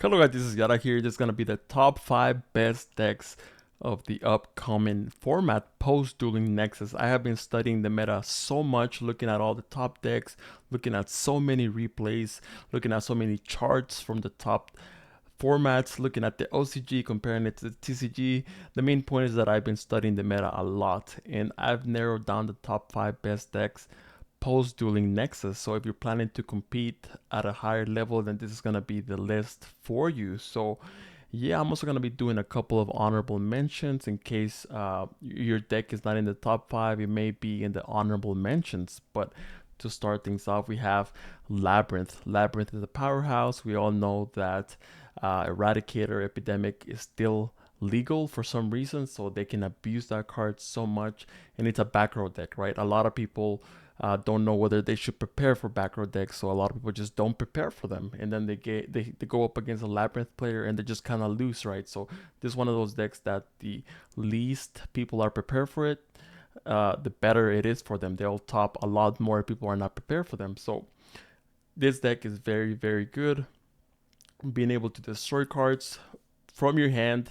Hello guys, this is Yara here. This is gonna be the top 5 best decks of the upcoming format post-Dueling Nexus. I have been studying the meta so much, looking at all the top decks, looking at so many replays, looking at so many charts from the top formats, looking at the OCG, comparing it to the TCG. The main point is that I've been studying the meta a lot, and I've narrowed down the top 5 best decks post-Dueling Nexus. So if you're planning to compete at a higher level, then this is going to be the list for you. So yeah, I'm also going to be doing a couple of honorable mentions in case your deck is not in the top 5. It may be in the honorable mentions. But to start things off, we have Labyrinth. Labyrinth is a powerhouse. We all know that Eradicator Epidemic is still legal for some reason, so they can abuse that card so much. And it's a back row deck, right? A lot of people don't know whether they should prepare for back row decks, so a lot of people just don't prepare for them, and then they go up against a Labyrinth player and they just kind of lose, right? So this is one of those decks that the least people are prepared for it, the better it is for them. They'll top a lot more people are not prepared for them. So this deck is very, very good. Being able to destroy cards from your hand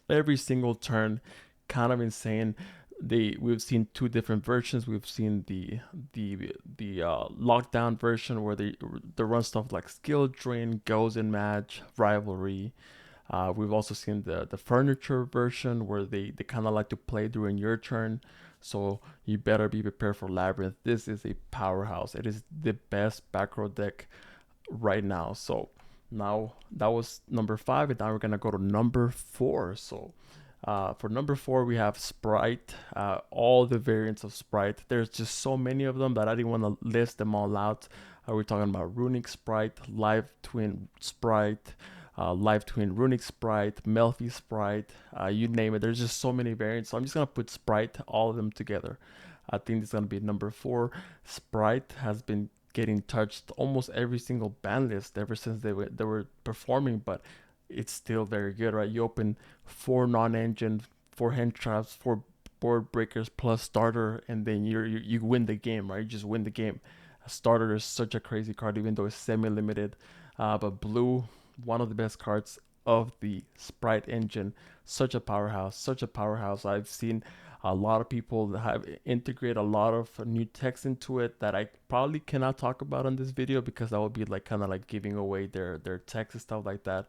every single turn, kind of insane. We've seen two different versions. We've seen the lockdown version where they run stuff like skill drain, goes in match, rivalry. We've also seen the furniture version where they kind of like to play during your turn. So you better be prepared for Labyrinth. This is a powerhouse. It is the best back row deck right now. So now that was number 5, and now we're gonna go to number 4. So for number 4, we have Sprite. All the variants of Sprite. There's just so many of them that I didn't want to list them all out. We're talking about Runic Sprite, Live Twin Sprite, Live Twin Runic Sprite, Melfi Sprite, you name it. There's just so many variants. So I'm just gonna put Sprite, all of them together. I think it's gonna be number 4. Sprite has been getting touched almost every single ban list ever since they were performing, but it's still very good, right? You open 4 non-engine, 4 hand traps, 4 board breakers plus starter, and then you win the game, right? You just win the game. A starter is such a crazy card, even though it's semi-limited. But blue, one of the best cards of the Sprite engine. Such a powerhouse, such a powerhouse. I've seen a lot of people that have integrated a lot of new text into it that I probably cannot talk about on this video because that would be like kind of like giving away their text and stuff like that.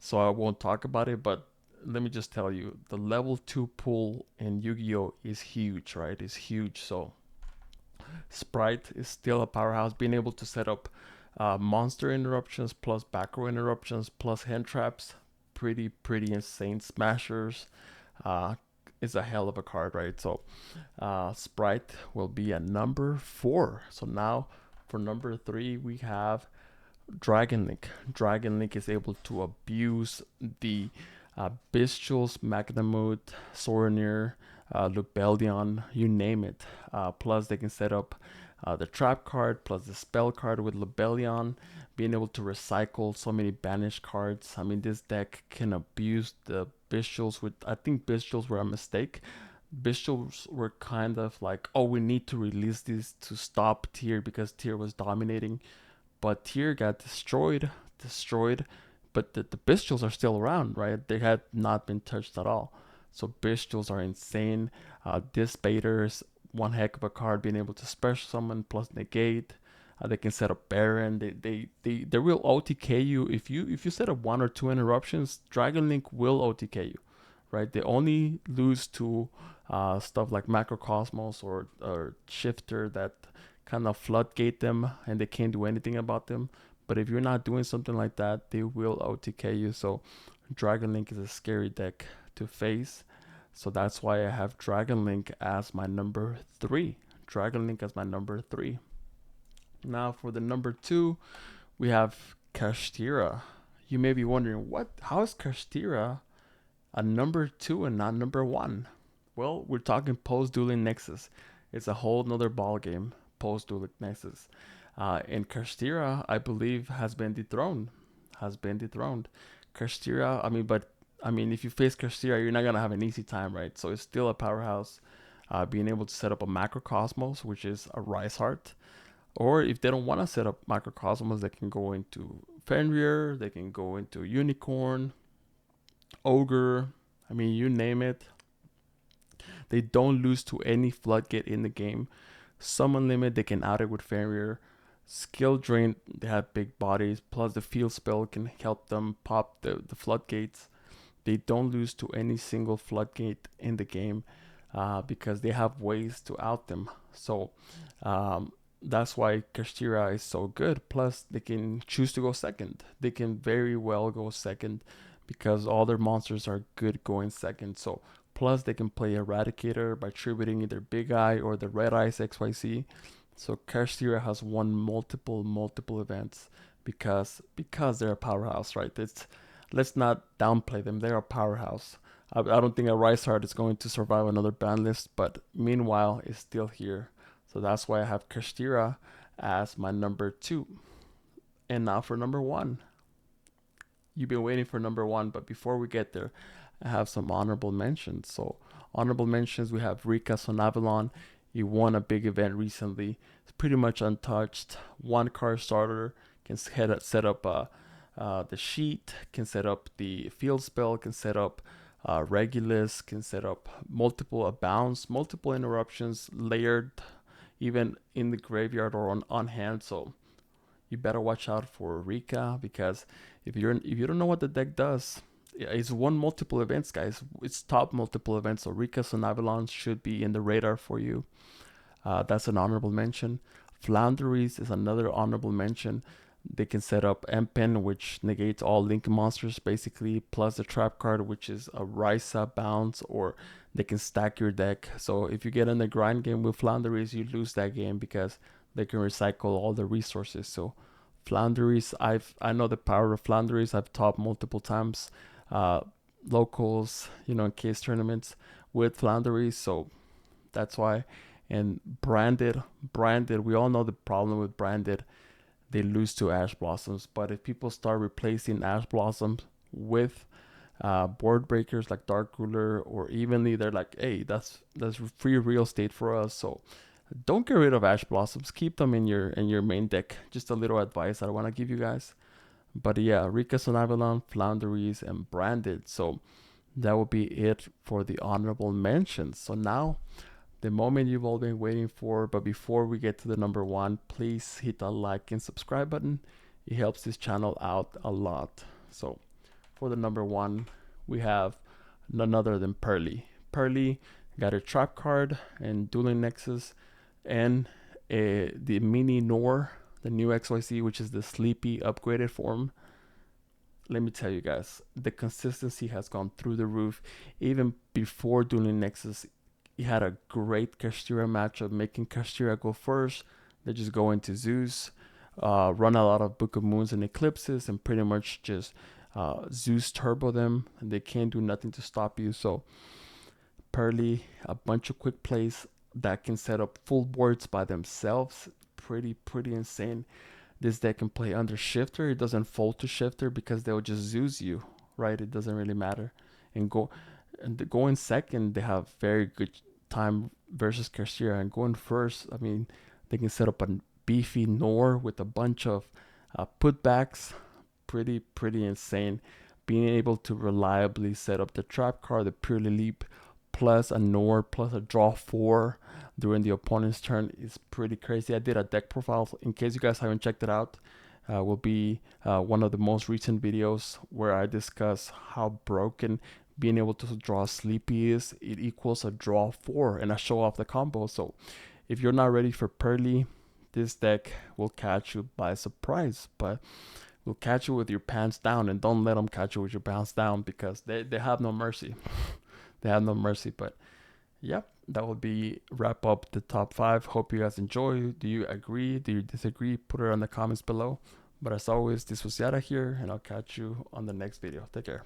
So I won't talk about it, but let me just tell you, the level 2 pool in Yu-Gi-Oh is huge, right? It's huge. So Sprite is still a powerhouse. Being able to set up monster interruptions plus back row interruptions plus hand traps, pretty insane. Smashers is a hell of a card, right? So Sprite will be at number 4. So now for number 3, we have Dragon Link. Dragon Link is able to abuse the Bestials, Magnamut, Soranir, Lubellion, you name it. Plus, they can set up the trap card plus the spell card with Lubellion, being able to recycle so many banished cards. I mean, this deck can abuse the Bestials with, I think Bestials were a mistake. Bestials were kind of like, oh, we need to release this to stop Tier because Tier was dominating. But Tier got destroyed, but the Bestials are still around, right? They had not been touched at all. So Bestials are insane. Disbaters, one heck of a card, being able to special summon plus negate. They can set up Baron. They will OTK you if you set up 1 or 2 interruptions. Dragon Link will OTK you, right? They only lose to stuff like Macrocosmos or Shifter that kind of floodgate them and they can't do anything about them. But if you're not doing something like that, they will OTK you. So Dragon Link is a scary deck to face. So that's why I have Dragon Link as my number 3. Dragon Link as my number 3. Now for the number 2, we have Castira. You may be wondering, how is Castira a number 2 and not number 1? Well, we're talking post-Dueling Nexus. It's a whole nother ball game post-Dueling Nexus. And Castira, I believe, has been dethroned. Castira, I mean, if you face Castira, you're not gonna have an easy time, right? So it's still a powerhouse. Being able to set up a Macrocosmos, which is a Rise Heart, or if they don't want to set up Macrocosmos, they can go into Fenrir, they can go into Unicorn, Ogre, I mean, you name it. They don't lose to any floodgate in the game. Summon limit, they can out it with Fenrir. Skill drain, they have big bodies, plus the field spell can help them pop the floodgates. They don't lose to any single floodgate in the game because they have ways to out them. So that's why Castira is so good. Plus, they can choose to go second. They can very well go second because all their monsters are good going second. So plus, they can play Eradicator by tributing either Big Eye or the Red Eyes XYZ. So Castira has won multiple events because they're a powerhouse, right? Let's not downplay them. They're a powerhouse. I don't think a Riseheart is going to survive another ban list, but meanwhile, it's still here. So that's why I have Castira as my number 2. And now for number 1. You've been waiting for number 1, but before we get there, I have some honorable mentions. So honorable mentions, we have Rika Sonavalon. He won a big event recently. It's pretty much untouched. 1 card starter, can set up the sheet, can set up the field spell, can set up Regulus, can set up multiple abounds, multiple interruptions, layered even in the graveyard or on hand. So you better watch out for Rika, because if you don't know what the deck does, it's won multiple events, guys. It's top multiple events. So Rika Sonavalon should be in the radar for you. That's an honorable mention. Flounderies is another honorable mention. They can set up M-Pen, which negates all link monsters basically, plus the trap card, which is a Risa bounce, or they can stack your deck. So if you get in the grind game with Flounderies, you lose that game because they can recycle all the resources. So Flounderies, I know the power of Flounderies. I've topped multiple times locals, in case tournaments with Flounderies. So that's why. And branded, we all know the problem with branded. They lose to Ash Blossoms. But if people start replacing Ash Blossoms with board breakers like Dark Ruler or Evenly, they're like, hey, that's free real estate for us. So don't get rid of Ash Blossoms. Keep them in your main deck. Just a little advice I want to give you guys. But yeah, Rika Sonavalon, Flounderies, and Branded. So that will be it for the honorable mentions. So now, the moment you've all been waiting for. But before we get to the number 1, please hit the like and subscribe button. It helps this channel out a lot. So for the number 1, we have none other than Pearly. Pearly got a trap card and Dueling Nexus, and the mini Nor, the new XYZ, which is the sleepy upgraded form. Let me tell you guys, the consistency has gone through the roof. Even before Dueling Nexus, he had a great Castira matchup, making Castira go first. They just go into Zeus, run a lot of Book of Moons and Eclipses, and pretty much just Zeus turbo them, and they can't do nothing to stop you. So Pearly, a bunch of quick plays that can set up full boards by themselves. Pretty insane. This deck can play under Shifter. It doesn't fold to Shifter because they'll just Zeus you, right? It doesn't really matter. And going second, they have very good time versus Castira. And going first, I mean, they can set up a beefy Nor with a bunch of putbacks. Pretty insane. Being able to reliably set up the trap card, the Purely Leap, plus a Nor, plus a draw 4 during the opponent's turn is pretty crazy. I did a deck profile. In case you guys haven't checked it out, will be one of the most recent videos where I discuss how broken being able to draw Sleepy is. It equals a draw 4, and I show off the combo. So if you're not ready for Pearly, this deck will catch you by surprise, but will catch you with your pants down. And don't let them catch you with your pants down, because they have no mercy. They have no mercy. But yep, that will be wrap up the top 5. Hope you guys enjoy. Do you agree? Do you disagree? Put it in the comments below. But as always, this was Yara here, and I'll catch you on the next video. Take care.